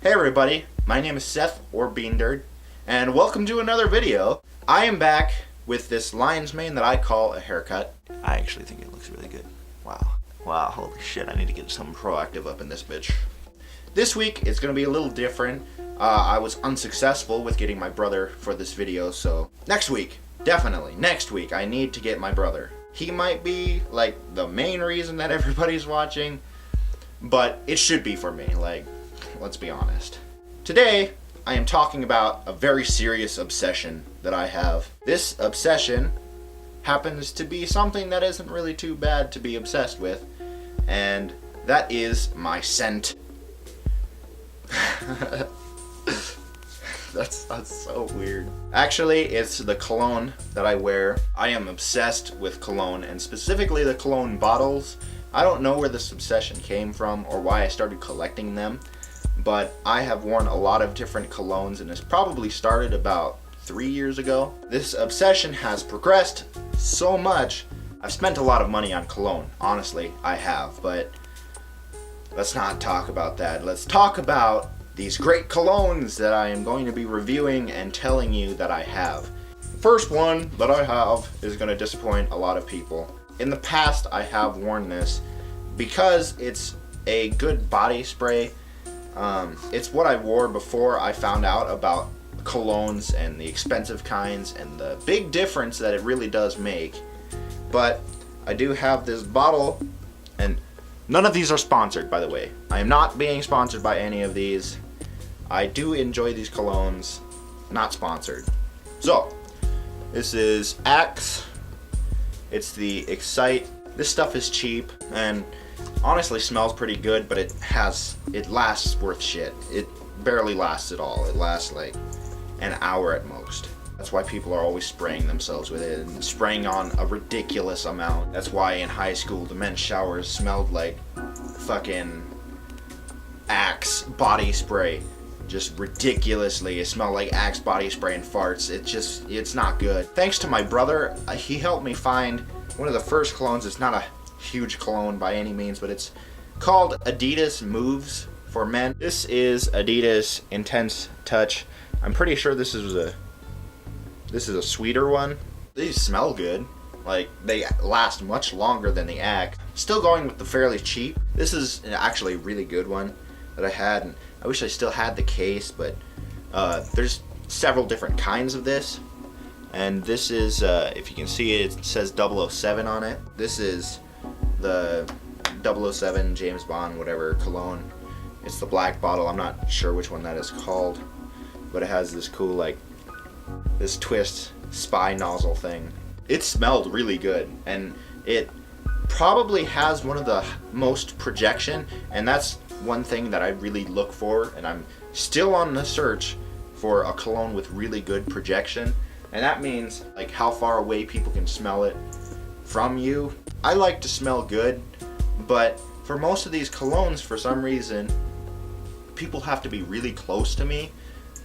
Hey everybody, my name is Seth or Beandurd, and welcome to another video. I am back with this lion's mane that I call a haircut. I actually think it looks really good. Wow, holy shit, I need to get something proactive up in this bitch. This week it's going to be a little different. I was unsuccessful with getting my brother for this video, so next week, definitely, next week I need to get my brother. He might be like the main reason that everybody's watching, but it should be for me, like, let's be honest. Today, I am talking about a very serious obsession that I have. This obsession happens to be something that isn't really too bad to be obsessed with, and that is my scent. That's so weird. Actually, it's the cologne that I wear. I am obsessed with cologne, and specifically the cologne bottles. I don't know where this obsession came from or why I started collecting them, but I have worn a lot of different colognes, and it's probably started about 3 years ago. This obsession has progressed so much. I've spent a lot of money on cologne, honestly, I have, but let's not talk about that. Let's talk about these great colognes that I am going to be reviewing and telling you that I have. The first one that I have is going to disappoint a lot of people. In the past, I have worn this because it's a good body spray. It's what I wore before I found out about colognes and the expensive kinds and the big difference that it really does make. But I do have this bottle, and none of these are sponsored, by the way. I am not being sponsored by any of these. I do enjoy these colognes, not sponsored. So, this is Axe. It's the Excite. This stuff is cheap and honestly smells pretty good, but it lasts worth shit. It barely lasts at all. It lasts like an hour at most. That's why people are always spraying themselves with it and spraying on a ridiculous amount. That's why in high school the men's showers smelled like fucking Axe body spray. Just ridiculously, it smelled like Axe body spray and farts. It's not good. Thanks to my brother, he helped me find one of the first colognes. It's not a huge cologne by any means, but it's called Adidas Moves for men. This is Adidas Intense Touch. I'm pretty sure this is a sweeter one. These smell good. Like, they last much longer than the Axe. Still going with the fairly cheap. This is actually a really good one that I had, and I wish I still had the case, but there's several different kinds of this. And this is, if you can see it, it says 007 on it. This is the 007 James Bond, whatever, cologne. It's the black bottle. I'm not sure which one that is called, but it has this cool, like, this twist spy nozzle thing. It smelled really good, and it probably has one of the most projection, and that's one thing that I really look for, and I'm still on the search for a cologne with really good projection, and that means like how far away people can smell it from you. I like to smell good, but for most of these colognes, for some reason, people have to be really close to me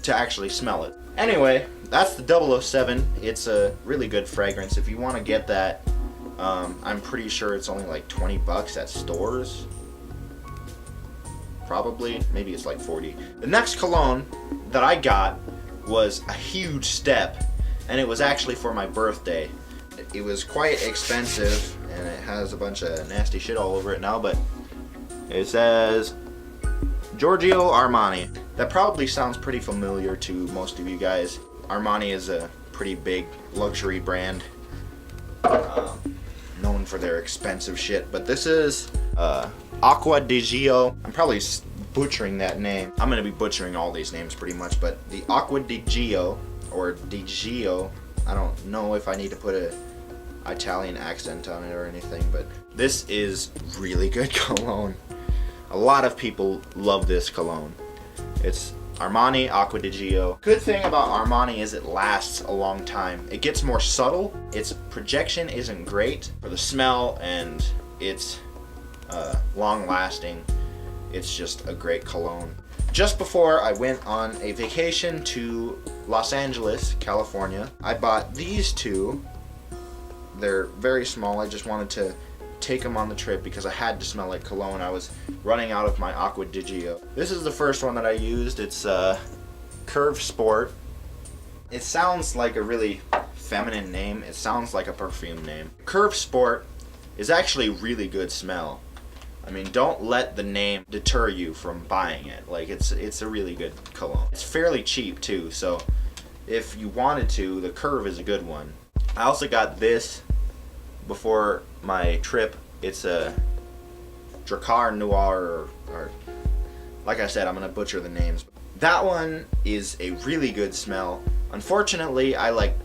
to actually smell it. Anyway, that's the 007. It's a really good fragrance. If you want to get that, I'm pretty sure it's only like 20 bucks at stores. Probably, maybe it's like 40. The next cologne that I got was a huge step, and it was actually for my birthday. It was quite expensive, and it has a bunch of nasty shit all over it now, but it says Giorgio Armani. That probably sounds pretty familiar to most of you guys. Armani is a pretty big luxury brand, known for their expensive shit, but this is Acqua di Gio. I'm probably butchering that name. I'm gonna be butchering all these names pretty much, but the Acqua di Gio, or di Gio, I don't know if I need to put a Italian accent on it or anything, but this is really good cologne. A lot of people love this cologne. It's Armani Acqua di Gio. Good thing about Armani is it lasts a long time. It gets more subtle. Its projection isn't great for the smell, and it's long lasting. It's just a great cologne. Just before I went on a vacation to Los Angeles, California, I bought these two. They're very small. I just wanted to take them on the trip because I had to smell like cologne. I was running out of my Aqua Digio. This is the first one that I used. It's Curve Sport. It sounds like a really feminine name. It sounds like a perfume name. Curve Sport is actually a really good smell. I mean, don't let the name deter you from buying it. Like, it's a really good cologne. It's fairly cheap too, so if you wanted to, the Curve is a good one. I also got this before my trip. It's a Dracar Noir, or like I said, I'm gonna butcher the names. That one is a really good smell. Unfortunately, I like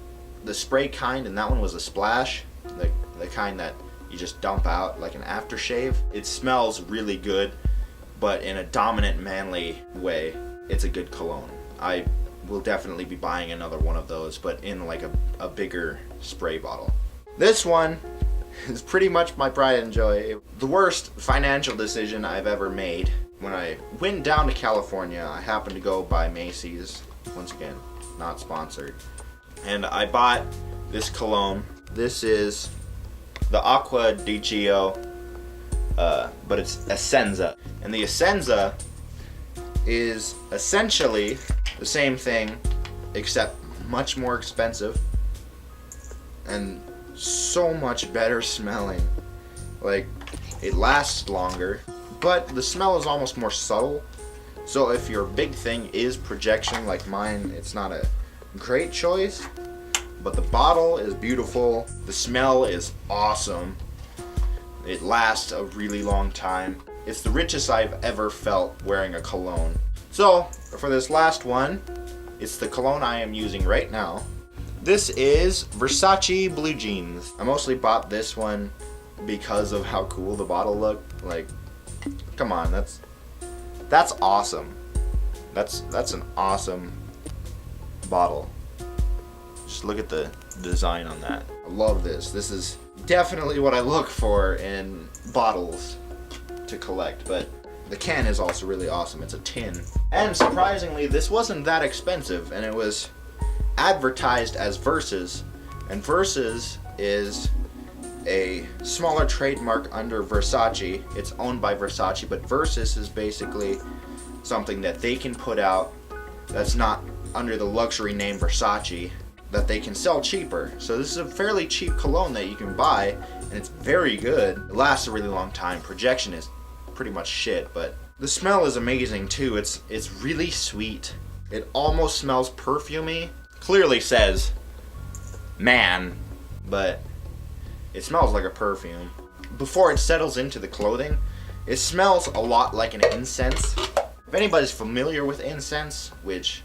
the spray kind, and that one was a splash, the kind that you just dump out like an aftershave. It smells really good, but in a dominant, manly way. It's a good cologne. I will definitely be buying another one of those, but in like a bigger spray bottle. This one is pretty much my pride and joy. The worst financial decision I've ever made. When I went down to California, I happened to go by Macy's. Once again, not sponsored. And I bought this cologne. This is the Aqua Digio, but it's Essenza. And the Essenza is essentially the same thing, except much more expensive and so much better smelling. Like, it lasts longer, but the smell is almost more subtle. So if your big thing is projection like mine, it's not a great choice. But the bottle is beautiful. The smell is awesome. It lasts a really long time. It's the richest I've ever felt wearing a cologne. So for this last one, it's the cologne I am using right now. This is Versace Blue Jeans. I mostly bought this one because of how cool the bottle looked. Like, come on, that's awesome. That's an awesome bottle. Just look at the design on that. I love this. This is definitely what I look for in bottles to collect, but the can is also really awesome. It's a tin. And surprisingly, this wasn't that expensive, and it was advertised as Versus, and Versus is a smaller trademark under Versace. It's owned by Versace, but Versus is basically something that they can put out that's not under the luxury name Versace, that they can sell cheaper. So this is a fairly cheap cologne that you can buy, and it's very good. It lasts a really long time. Projection is pretty much shit, but the smell is amazing too. It's really sweet. It almost smells perfumey. Clearly says man, but it smells like a perfume. Before it settles into the clothing, it smells a lot like an incense. If anybody's familiar with incense, which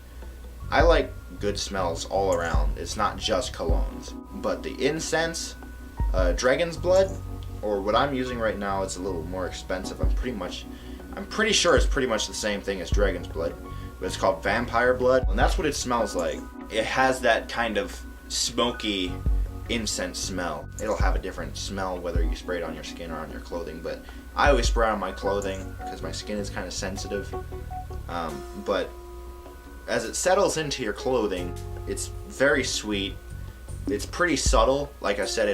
I like good smells all around, it's not just colognes, but the incense, Dragon's Blood, or what I'm using right now, it's a little more expensive. I'm pretty sure it's pretty much the same thing as Dragon's Blood, but it's called Vampire Blood, and that's what it smells like. It has that kind of smoky incense smell. It'll have a different smell whether you spray it on your skin or on your clothing, but I always spray it on my clothing because my skin is kind of sensitive. But as it settles into your clothing, it's very sweet. It's pretty subtle. Like I said,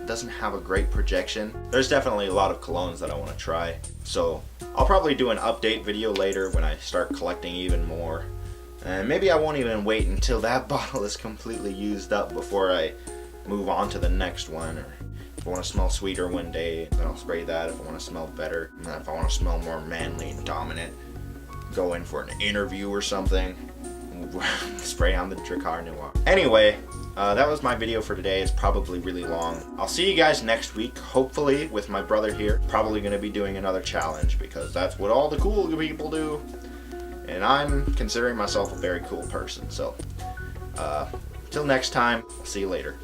doesn't have a great projection. There's definitely a lot of colognes that I want to try. So I'll probably do an update video later when I start collecting even more. And maybe I won't even wait until that bottle is completely used up before I move on to the next one. Or if I want to smell sweeter one day, then I'll spray that. If I want to smell better, and then if I want to smell more manly and dominant, go in for an interview or something, spray on the Dracar Noir. Anyway, that was my video for today. It's probably really long. I'll see you guys next week, hopefully with my brother here. Probably going to be doing another challenge because that's what all the cool people do. And I'm considering myself a very cool person. So, till next time, I'll see you later.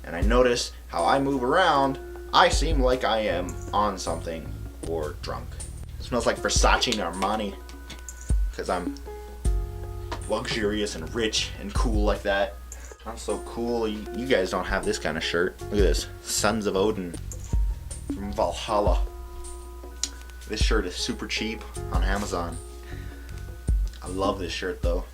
And I notice how I move around, I seem like I am on something or drunk. It smells like Versace and Armani because I'm luxurious and rich and cool like that. I'm so cool. You guys don't have this kind of shirt. Look at this. Sons of Odin from Valhalla. This shirt is super cheap on Amazon. I love this shirt though.